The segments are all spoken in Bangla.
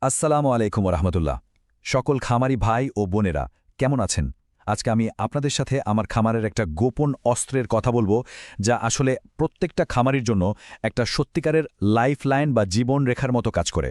আসসালামু আলাইকুম রহমতুল্লাহ। সকল খামারি ভাই ও বোনেরা কেমন আছেন? আজকে আমি আপনাদের সাথে আমার খামারের একটা গোপন অস্ত্রের কথা বলবো, যা আসলে প্রত্যেকটা খামারির জন্য একটা সত্যিকারের লাইফলাইন বা জীবন রেখার মতো কাজ করে।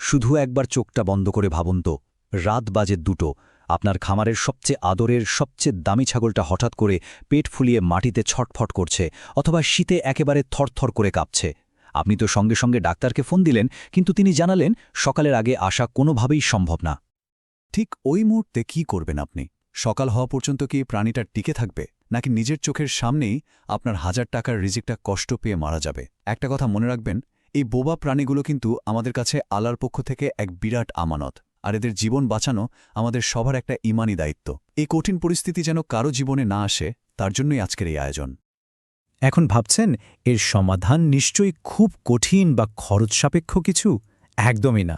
শুধু একবার চোখটা বন্ধ করে ভাবুন তো, রাত বাজে 2টো, আপনার খামারের সবচেয়ে আদরের সবচেয়ে দামি ছাগলটা হঠাৎ করে পেট ফুলিয়ে মাটিতে ছটফট করছে, অথবা শীতে একেবারে থরথর করে কাঁপছে। আপনি তো সঙ্গে সঙ্গে ডাক্তারকে ফোন দিলেন, কিন্তু তিনি জানালেন সকালের আগে আসা কোনোভাবেই সম্ভব না। ঠিক ওই মুহূর্তে কি করবেন আপনি? সকাল হওয়া পর্যন্ত কি প্রাণীটা টিকে থাকবে, নাকি নিজের চোখের সামনেই আপনার 1000 টাকার রিজিকটা কষ্ট পেয়ে মারা যাবে? একটা কথা মনে রাখবেন, এই বোবা প্রাণীগুলো কিন্তু আমাদের কাছে আল্লাহর পক্ষ থেকে এক বিরাট আমানত, আর এদের জীবন বাঁচানো আমাদের সবার একটা ইমানি দায়িত্ব। এই কঠিন পরিস্থিতি যেন কারো জীবনে না আসে, তার জন্যই আজকের এই আয়োজন। এখন ভাবছেন এর সমাধান নিশ্চয়ই খুব কঠিন বা খরচসাপেক্ষ কিছু? একদমই না।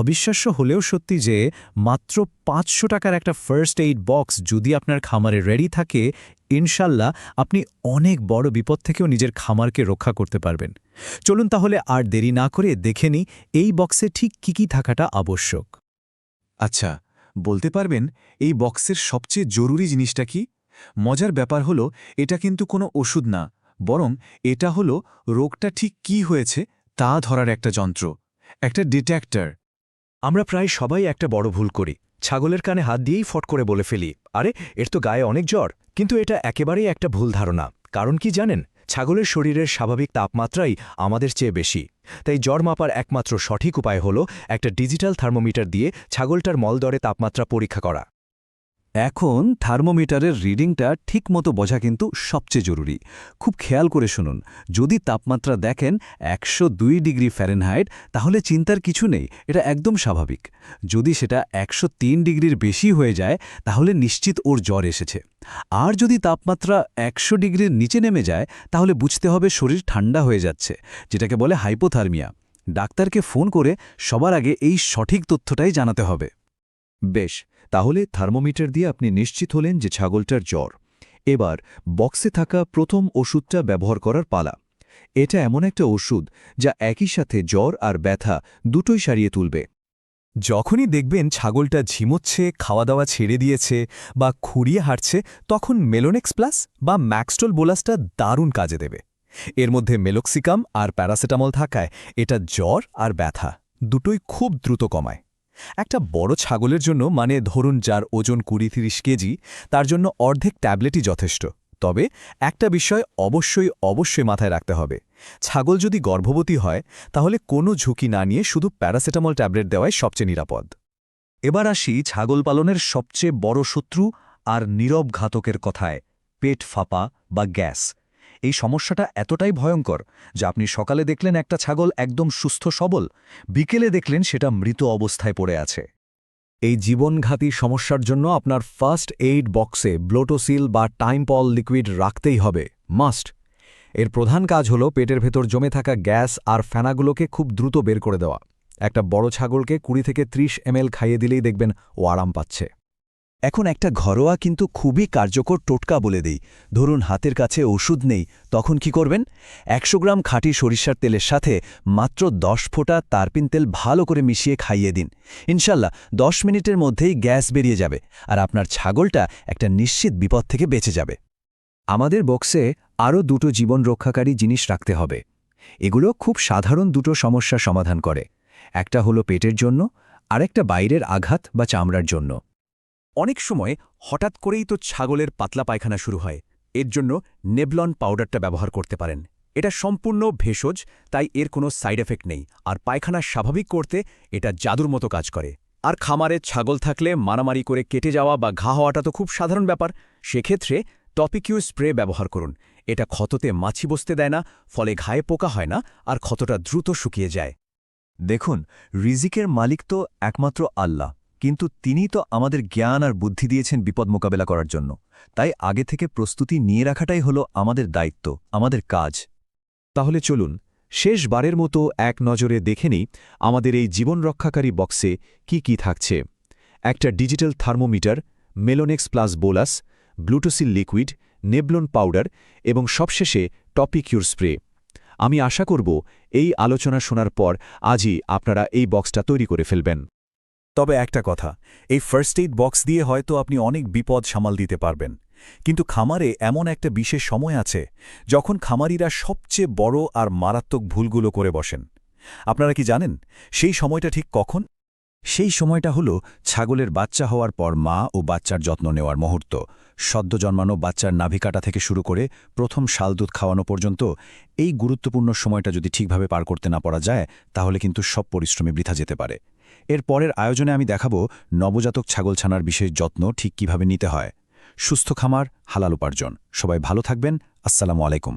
অবিশ্বাস্য হলেও সত্যি যে মাত্র ৫০০ টাকার একটা ফার্স্ট এইড বক্স যদি আপনার খামারে রেডি থাকে, ইনশাল্লাহ আপনি অনেক বড় বিপদ থেকেও নিজের খামারকে রক্ষা করতে পারবেন। চলুন তাহলে আর দেরি না করে দেখে নিই এই বক্সে ঠিক কী থাকাটা আবশ্যক। আচ্ছা, বলতে পারবেন এই বক্সের সবচেয়ে জরুরি জিনিসটা কি? মজার ব্যাপার হলো, এটা কিন্তু কোনো ওষুধ না, বরং এটা হলো রোগটা ঠিক কি হয়েছে তা ধরার একটা যন্ত্র, একটা ডিটেক্টর। আমরা প্রায় সবাই একটা বড় ভুল করি। ছাগলের কানে হাত দিয়েই ফট করে বলে ফেলি, আরে এর তো গায়ে অনেক জ্বর। কিন্তু এটা একেবারেই একটা ভুল ধারণা। কারণ কি জানেন? ছাগলের শরীরের স্বাভাবিক তাপমাত্রাই আমাদের চেয়ে বেশি। তাই জ্বর মাপার একমাত্র সঠিক উপায় হল একটা ডিজিটাল থার্মোমিটার দিয়ে ছাগলটার মলদ্বারে তাপমাত্রা পরীক্ষা করা। এখন থার্মোমিটারের রিডিংটা ঠিকমতো বোঝা কিন্তু সবচেয়ে জরুরি। খুব খেয়াল করে শুনুন, যদি তাপমাত্রা দেখেন ১০২ ডিগ্রি ফ্যারেনহাইট, তাহলে চিন্তার কিছু নেই, এটা একদম স্বাভাবিক। যদি সেটা ১০৩ ডিগ্রির বেশি হয়ে যায়, তাহলে নিশ্চিত ওর জ্বর এসেছে। আর যদি তাপমাত্রা ১০০ ডিগ্রির নিচে নেমে যায়, তাহলে বুঝতে হবে শরীর ঠান্ডা হয়ে যাচ্ছে, যেটাকে বলে হাইপোথার্মিয়া। ডাক্তারকে ফোন করে সবার আগে এই সঠিক তথ্যটাই জানাতে হবে। বেশ, তাহলে থার্মোমিটার দিয়ে আপনি নিশ্চিত হলেন যে ছাগলটার জ্বর। এবার বক্সে থাকা প্রথম ওষুধটা ব্যবহার করার পালা। এটা এমন একটা ওষুধ যা একই সাথে জ্বর আর ব্যথা দুটোই সারিয়ে তুলবে। যখনই দেখবেন ছাগলটা ঝিমোচ্ছে, খাওয়া দাওয়া ছেড়ে দিয়েছে বা খুঁড়িয়ে হাঁটছে, তখন মেলোনেক্স প্লাস বা ম্যাক্সটোল বোলাসটা দারুণ কাজে দেবে। এর মধ্যে মেলোক্সিকাম আর প্যারাসিটামল থাকায় এটা জ্বর আর ব্যথা দুটোই খুব দ্রুত কমায়। একটা বড় ছাগলের জন্য, মানে ধরুন যার ওজন ২০-৩০ কেজি, তার জন্য অর্ধেক ট্যাবলেটই যথেষ্ট। তবে একটা বিষয় অবশ্যই মাথায় রাখতে হবে, ছাগল যদি গর্ভবতী হয়, তাহলে কোনো ঝুঁকি না নিয়ে শুধু প্যারাসিটামল ট্যাবলেট দেওয়াই সবচেয়ে নিরাপদ। এবার আসি ছাগল পালনের সবচেয়ে বড় শত্রু আর নীরব ঘাতকের কথায়, পেট ফাঁপা বা গ্যাস। এই সমস্যাটা এতটাই ভয়ঙ্কর যে আপনি সকালে দেখলেন একটা ছাগল একদম সুস্থ সবল, বিকেলে দেখলেন সেটা মৃত অবস্থায় পড়ে আছে। এই জীবনঘাতী সমস্যার জন্য আপনার ফার্স্ট এইড বক্সে ব্লোটোসিল বা টাইমপল লিকুইড রাখতেই হবে, মাস্ট। এর প্রধান কাজ হল পেটের ভেতর জমে থাকা গ্যাস আর ফেনাগুলোকে খুব দ্রুত বের করে দেওয়া। একটা বড় ছাগলকে ২০ থেকে ৩০ ml খাইয়ে দিলেই দেখবেন ও আরাম পাচ্ছে। এখন একটা ঘরোয়া কিন্তু খুবই কার্যকর টোটকা বলে দেই। ধরুন হাতের কাছে ওষুধ নেই, তখন কি করবেন? ১০০ গ্রাম খাঁটি সরিষার তেলের সাথে মাত্র ১০ ফোঁটা তারপিন তেল ভালো করে মিশিয়ে খাইয়ে দিন। ইনশাল্লাহ ১০ মিনিটের মধ্যেই গ্যাস বেরিয়ে যাবে, আর আপনার ছাগলটা একটা নিশ্চিত বিপদ থেকে বেঁচে যাবে। আমাদের বক্সে আরও দুটো জীবন রক্ষাকারী জিনিস রাখতে হবে। এগুলো খুব সাধারণ দুটো সমস্যা সমাধান করে। একটা হলো পেটের জন্য, আরেকটা বাইরের আঘাত বা চামড়ার জন্য। অনেক সময় হঠাৎ করেই তো ছাগলের পাতলা পায়খানা শুরু হয়। এর জন্য নেবলন পাউডারটা ব্যবহার করতে পারেন। এটা সম্পূর্ণ ভেষজ, তাই এর কোনো সাইড এফেক্ট নেই, আর পায়খানা স্বাভাবিক করতে এটা জাদুর মতো কাজ করে। আর খামারে ছাগল থাকলে মারামারি করে কেটে যাওয়া বা ঘা হওয়াটা তো খুব সাধারণ ব্যাপার। সেক্ষেত্রে টপিকিউ স্প্রে ব্যবহার করুন। এটা ক্ষততে মাছি বসতে দেয় না, ফলে ঘায়ে পোকা হয় না, আর ক্ষতটা দ্রুত শুকিয়ে যায়। দেখুন, রিজিকের মালিক তো একমাত্র আল্লাহ, কিন্তু তিনিই তো আমাদের জ্ঞান আর বুদ্ধি দিয়েছেন বিপদ মোকাবেলা করার জন্য। তাই আগে থেকে প্রস্তুতি নিয়ে রাখাটাই হলো আমাদের দায়িত্ব, আমাদের কাজ। তাহলে চলুন শেষবারের মতো এক নজরে দেখে নিই আমাদের এই জীবন রক্ষাকারী বক্সে কি থাকছে। একটা digital thermometer, Melonex plus bolus, Blutosil liquid, Neblon powder এবং সবশেষে টপিকিউর স্প্রে। আমি আশা করব এই আলোচনা শোনার পর আজই আপনারা এই বক্সটা তৈরি করে ফেলবেন। তবে একটা কথা, এই ফার্স্ট এইড বক্স দিয়ে হয়তো আপনি অনেক বিপদ সামাল দিতে পারবেন, কিন্তু খামারে এমন একটা বিশেষ সময় আছে যখন খামারিরা সবচেয়ে বড় আর মারাত্মক ভুলগুলো করে বসেন। আপনারা কি জানেন সেই সময়টা ঠিক কখন? সেই সময়টা হলো ছাগলের বাচ্চা হওয়ার পর মা ও বাচ্চার যত্ন নেওয়ার মুহূর্ত। সদ্য জন্মানো বাচ্চার নাভি কাটা থেকে শুরু করে প্রথম শাল দুধ খাওয়ানো পর্যন্ত এই গুরুত্বপূর্ণ সময়টা যদি ঠিকভাবে পার করতে না পারা যায়, তাহলে কিন্তু সব পরিশ্রমী বৃথা যেতে পারে। এর পরের আয়োজনে আমি দেখাবো নবজাতক ছাগলছানার বিশেষ যত্ন ঠিক কিভাবে নিতে হয়। সুস্থ খামার, হালাল উপার্জন। সবাই ভালো থাকবেন। আসসালামু আলাইকুম।